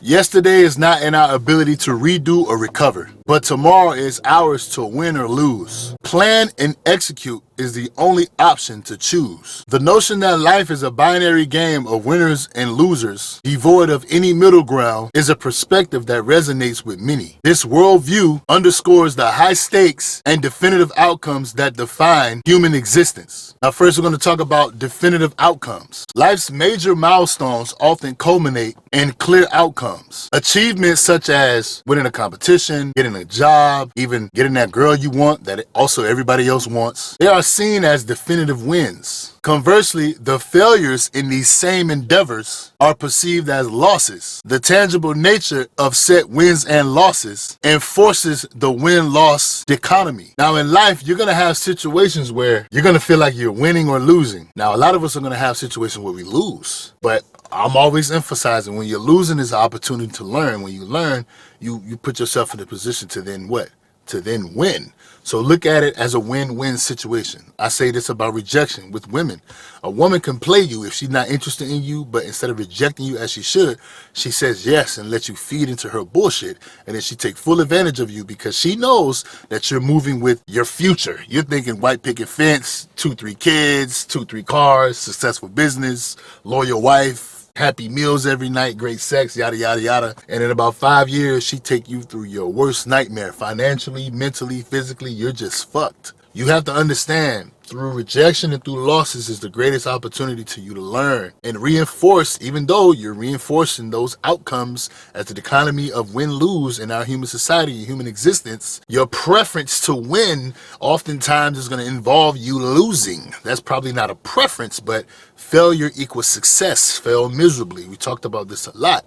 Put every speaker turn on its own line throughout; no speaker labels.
Yesterday is not in our ability to redo or recover, but tomorrow is ours to win or lose. Plan and execute is the only option to choose. The notion that life is a binary game of winners and losers, devoid of any middle ground, is a perspective that resonates with many. This worldview underscores the high stakes and definitive outcomes that define human existence. Now, first we're going to talk about definitive outcomes. Life's major milestones often culminate in clear outcomes. Achievements such as winning a competition, getting a job, even getting that girl you want that also everybody else wants. They are seen as definitive wins. Conversely, the failures in these same endeavors are perceived as losses. The tangible nature of set wins and losses enforces the win-loss dichotomy. Now in life, you're going to have situations where you're going to feel like you're winning or losing. Now a lot of us are going to have situations where we lose, but I'm always emphasizing when you're losing is an opportunity to learn. When you learn, you put yourself in a position to then what? To then win. So look at it as a win-win situation. I say this about rejection with women. A woman can play you if she's not interested in you, but instead of rejecting you as she should, she says yes and lets you feed into her bullshit. And then she takes full advantage of you because she knows that you're moving with your future. You're thinking white picket fence, 2-3 kids, 2-3 cars, successful business, loyal wife, happy meals every night, great sex, yada, yada, yada. And in about 5 years, she take you through your worst nightmare. Financially, mentally, physically, you're just fucked. You have to understand, through rejection and through losses is the greatest opportunity to you to learn and reinforce, even though you're reinforcing those outcomes as the dichotomy of win-lose in our human society and human existence. Your preference to win oftentimes is going to involve you losing. That's probably not a preference, but failure equals success. Fail miserably. We talked about this a lot.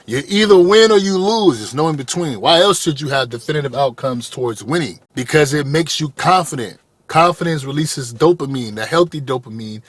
You either win or you lose. There's no in between. Why else should you have definitive outcomes towards winning? Because it makes you confident. Confidence releases dopamine. The healthy dopamine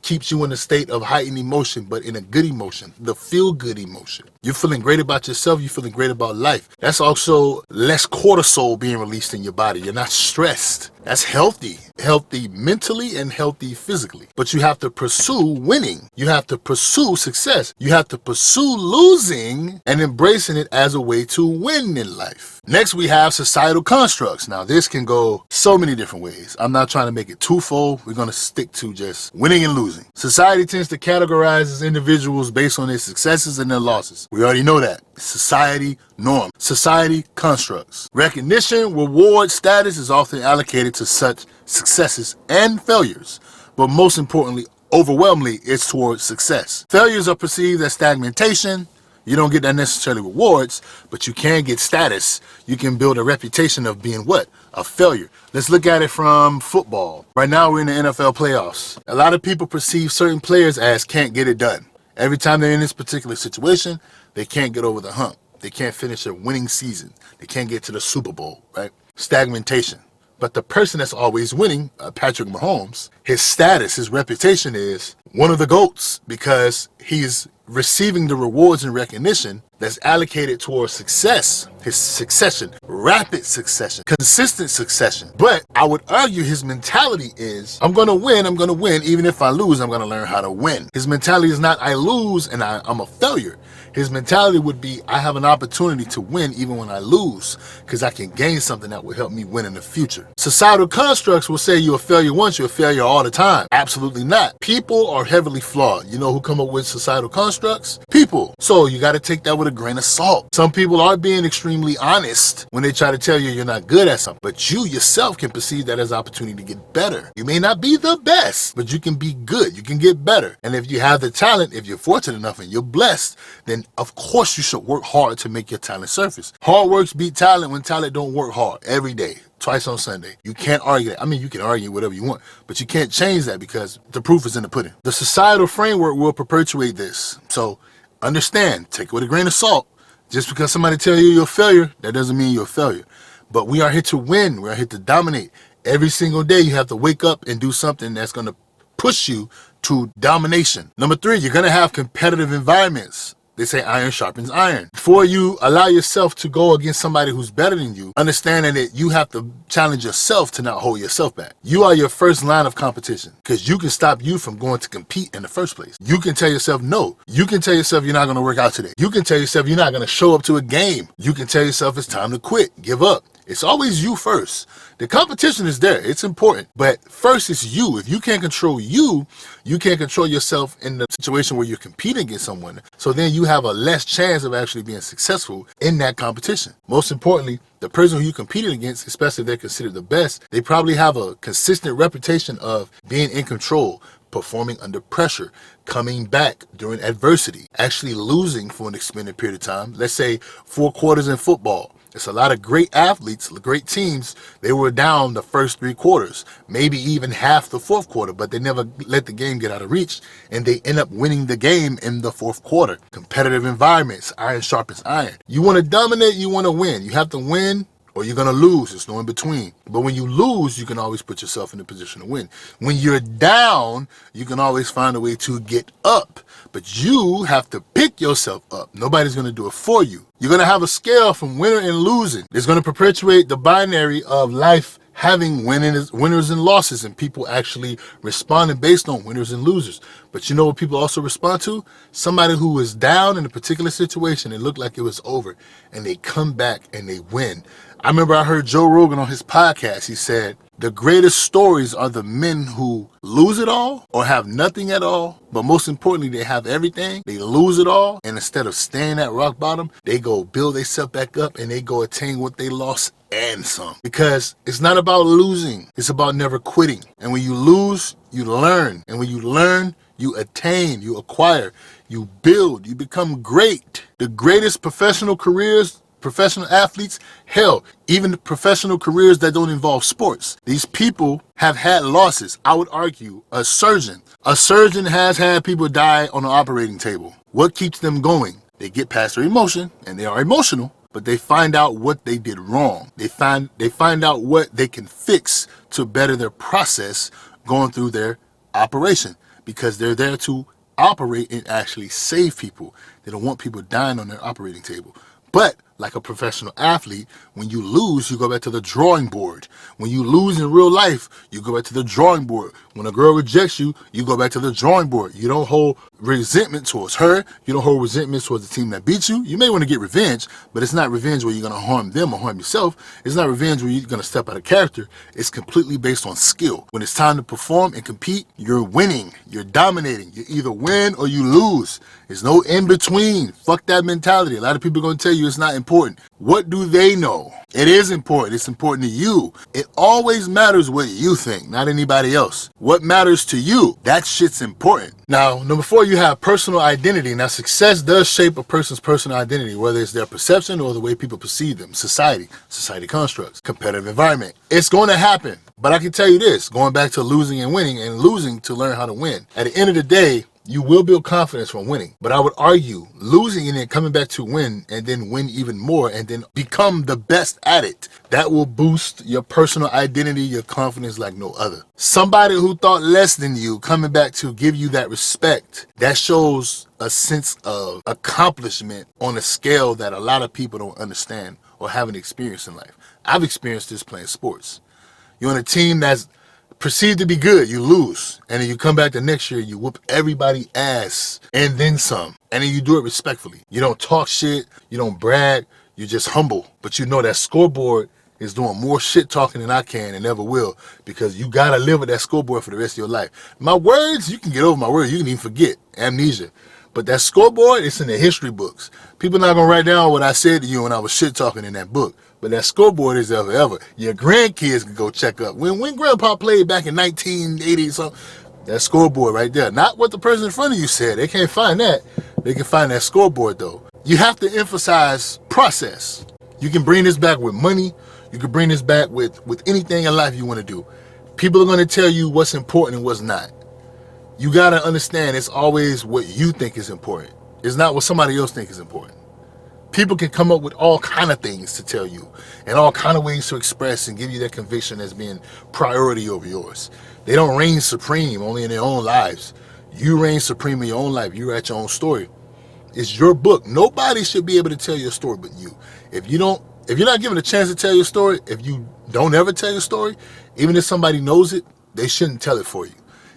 keeps you in a state of heightened emotion, but in a good emotion, the feel-good emotion. You're feeling great about yourself. You're feeling great about life. That's also less cortisol being released in your body. You're not stressed. That's healthy. Healthy mentally and healthy physically. But you have to pursue winning. You have to pursue success. You have to pursue losing and embracing it as a way to win in life. Next, we have societal constructs. Now, this can go so many different ways. I'm not trying to make it twofold. We're going to stick to just winning and losing. Society tends to categorize individuals based on their successes and their losses. We already know that. Society norm. Society constructs. Recognition, reward, status is often allocated to such successes and failures. But most importantly, overwhelmingly, it's towards success. Failures are perceived as stagnation. You don't get that necessarily rewards, but you can get status. You can build a reputation of being what? A failure. Let's look at it from football. Right now we're in the NFL playoffs. A lot of people perceive certain players as can't get it done. Every time they're in this particular situation, they can't get over the hump. They can't finish a winning season. They can't get to the Super Bowl, right? Stagnation. But the person that's always winning, Patrick Mahomes, his status, his reputation is one of the GOATs because he's receiving the rewards and recognition that's allocated towards success, his succession, rapid succession, consistent succession. But I would argue his mentality is, I'm going to win. Even if I lose, I'm going to learn how to win. His mentality is not, I lose and I'm a failure. His mentality would be, I have an opportunity to win even when I lose because I can gain something that will help me win in the future. Societal constructs will say you're a failure once, you're a failure all the time. Absolutely not. People are heavily flawed. You know who come up with societal constructs? People. So you got to take that with a grain of salt. Some people are being extremely honest when they try to tell you you're not good at something, but you yourself can perceive that as an opportunity to get better. You may not be the best, but you can be good. You can get better. And if you have the talent, if you're fortunate enough and you're blessed, then of course you should work hard to make your talent surface. Hard works beat talent when talent don't work hard every day. Twice on Sunday. You can't argue that. I mean, you can argue whatever you want, but you can't change that because the proof is in the pudding. The societal framework will perpetuate this. So understand, take it with a grain of salt. Just because somebody tells you you're a failure, that doesn't mean you're a failure. But we are here to win. We are here to dominate. Every single day you have to wake up and do something that's going to push you to domination. Number 3, you're going to have competitive environments. They say iron sharpens iron. Before you allow yourself to go against somebody who's better than you, understanding that you have to challenge yourself to not hold yourself back. You are your first line of competition because you can stop you from going to compete in the first place. You can tell yourself no. You can tell yourself you're not going to work out today. You can tell yourself you're not going to show up to a game. You can tell yourself it's time to quit, give up. It's always you first. The competition is there. It's important. But first it's you. If you can't control you, you can't control yourself in the situation where you're competing against someone. So then you have a less chance of actually being successful in that competition. Most importantly, the person who you're competing against, especially if they're considered the best, they probably have a consistent reputation of being in control, performing under pressure, coming back during adversity, actually losing for an extended period of time. Let's say 4 quarters in football. It's a lot of great athletes, great teams. They were down the first 3 quarters, maybe even half the 4th quarter, but they never let the game get out of reach, and they end up winning the game in the 4th quarter. Competitive environments, iron sharpens iron. You want to dominate, you want to win. You have to win or you're going to lose. There's no in between. But when you lose, you can always put yourself in a position to win. When you're down, you can always find a way to get up. But you have to pick yourself up. Nobody's going to do it for you. You're going to have a scale from winner and losing. It's going to perpetuate the binary of life having winners and losses, and people actually responding based on winners and losers. But you know what people also respond to? Somebody who was down in a particular situation, it looked like it was over, and they come back and they win. I remember I heard Joe Rogan on his podcast. He said, the greatest stories are the men who lose it all or have nothing at all, but most importantly, they have everything. They lose it all, and instead of staying at rock bottom, they go build themselves back up and they go attain what they lost and some. Because it's not about losing, it's about never quitting. And when you lose, you learn. And when you learn, you attain, you acquire, you build, you become great. The greatest professional careers, professional athletes, hell, even the professional careers that don't involve sports. These people have had losses. I would argue a surgeon has had people die on the operating table. What keeps them going? They get past their emotion, and they are emotional, but they find out what they did wrong. They find out what they can fix to better their process going through their operation, because they're there to operate and actually save people. They don't want people dying on their operating table. But like a professional athlete, when you lose, you go back to the drawing board. When you lose in real life, you go back to the drawing board. When a girl rejects you, you go back to the drawing board. You don't hold resentment towards her. You don't hold resentment towards the team that beat you. You may want to get revenge, but it's not revenge where you're going to harm them or harm yourself. It's not revenge where you're going to step out of character. It's completely based on skill. When it's time to perform and compete, you're winning. You're dominating. You either win or you lose. There's no in between. Fuck that mentality. A lot of people are going to tell you it's not important. What do they know? It is important. It's important to you. It always matters what you think, not anybody else. What matters to you, that shit's important. Now, number 4, you have personal identity. Now, success does shape a person's personal identity, whether it's their perception or the way people perceive them. Society constructs, competitive environment. It's going to happen. But I can tell you this, going back to losing and winning, and losing to learn how to win. At the end of the day, you will build confidence from winning. But I would argue losing and then coming back to win and then win even more and then become the best at it. That will boost your personal identity, your confidence like no other. Somebody who thought less than you coming back to give you that respect, that shows a sense of accomplishment on a scale that a lot of people don't understand or haven't experienced in life. I've experienced this playing sports. You're on a team that's perceived to be good, you lose, and then you come back the next year, you whoop everybody's ass and then some, and then you do it respectfully. You don't talk shit, you don't brag, you're just humble, but you know that scoreboard is doing more shit talking than I can and ever will, because you gotta live with that scoreboard for the rest of your life. My words, you can get over my words, you can even forget, amnesia. But that scoreboard, it's in the history books. People not gonna write down what I said to you when I was shit talking in that book. But that scoreboard is there forever. Your grandkids can go check up. When Grandpa played back in 1980 something, that scoreboard right there. Not what the person in front of you said. They can't find that. They can find that scoreboard though. You have to emphasize process. You can bring this back with money. You can bring this back with anything in life you want to do. People are going to tell you what's important and what's not. You got to understand it's always what you think is important. It's not what somebody else thinks is important. People can come up with all kind of things to tell you and all kind of ways to express and give you that conviction as being priority over yours. They don't reign supreme only in their own lives. You reign supreme in your own life. You write your own story. It's your book. Nobody should be able to tell your story but you. If you're not given a chance to tell your story, if you don't ever tell your story, even if somebody knows it, they shouldn't tell it for you.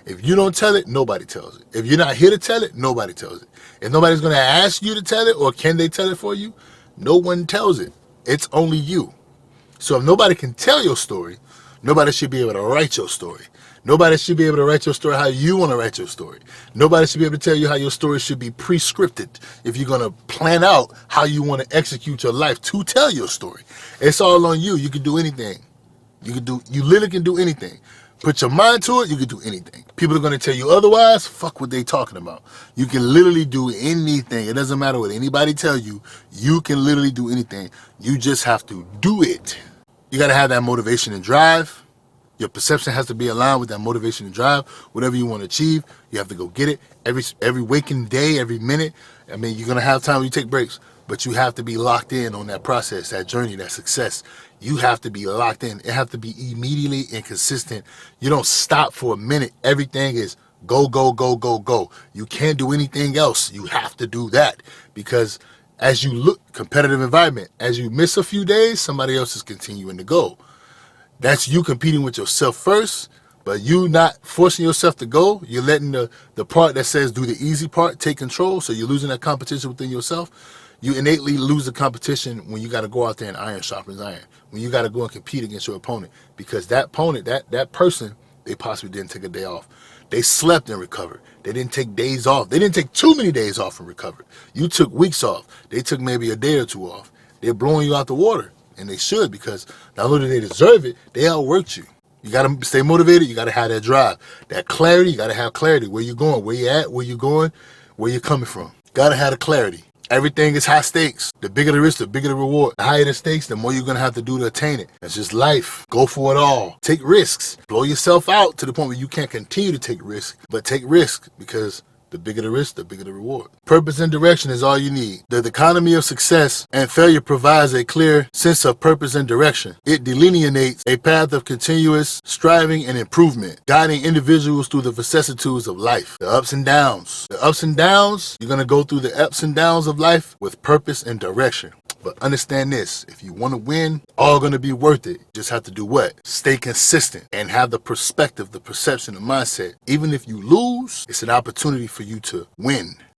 If you don't tell it, nobody tells it. If you're not here to tell it, nobody tells it. If nobody's going to ask you to tell it, or can they tell it for you, no one tells it. It's only you. So if nobody can tell your story, nobody should be able to write your story. Nobody should be able to write your story how you want to write your story. Nobody should be able to tell you how your story should be pre-scripted if you're going to plan out how you want to execute your life to tell your story. It's all on you. You can do anything. You literally can do anything. Put your mind to it, you can do anything. People are going to tell you otherwise, fuck what they talking about. You can literally do anything. It doesn't matter what anybody tell you. You can literally do anything. You just have to do it. You got to have that motivation and drive. Your perception has to be aligned with that motivation and drive. Whatever you want to achieve, you have to go get it. Every waking day, every minute. I mean, you're going to have time when you take breaks, but you have to be locked in on that process, that journey, that success. You have to be locked in. It has to be immediately and consistent. You don't stop for a minute. Everything is go, go, go, go, go. You can't do anything else. You have to do that, because as you look, competitive environment, as you miss a few days, somebody else is continuing to go. That's you competing with yourself first, but you not forcing yourself to go. You're letting the part that says do the easy part take control, so you're losing that competition within yourself. You innately lose the competition when you got to go out there and iron sharpens iron, when you got to go and compete against your opponent, because that opponent, that person, they possibly didn't take a day off. They slept and recovered. They didn't take days off. They didn't take too many days off and recovered. You took weeks off. They took maybe a day or two off. They're blowing you out the water, and they should, because not only do they deserve it, they outworked you. You got to stay motivated. You got to have that drive, that clarity. You got to have clarity. Where you going, where you at, where you going, where you coming from. Got to have the clarity. Everything is high stakes. The bigger the risk, the bigger the reward. The higher the stakes, the more you're going to have to do to attain it. It's just life. Go for it all. Take risks. Blow yourself out to the point where you can't continue to take risks, but take risks, because the bigger the risk, the bigger the reward. Purpose and direction is all you need. The dichotomy of success and failure provides a clear sense of purpose and direction. It delineates a path of continuous striving and improvement, guiding individuals through the vicissitudes of life, the ups and downs. The ups and downs, you're going to go through the ups and downs of life with purpose and direction. But understand this, if you want to win, all going to be worth it. You just have to do what? Stay consistent and have the perspective, the perception, the mindset. Even if you lose, it's an opportunity for you to win.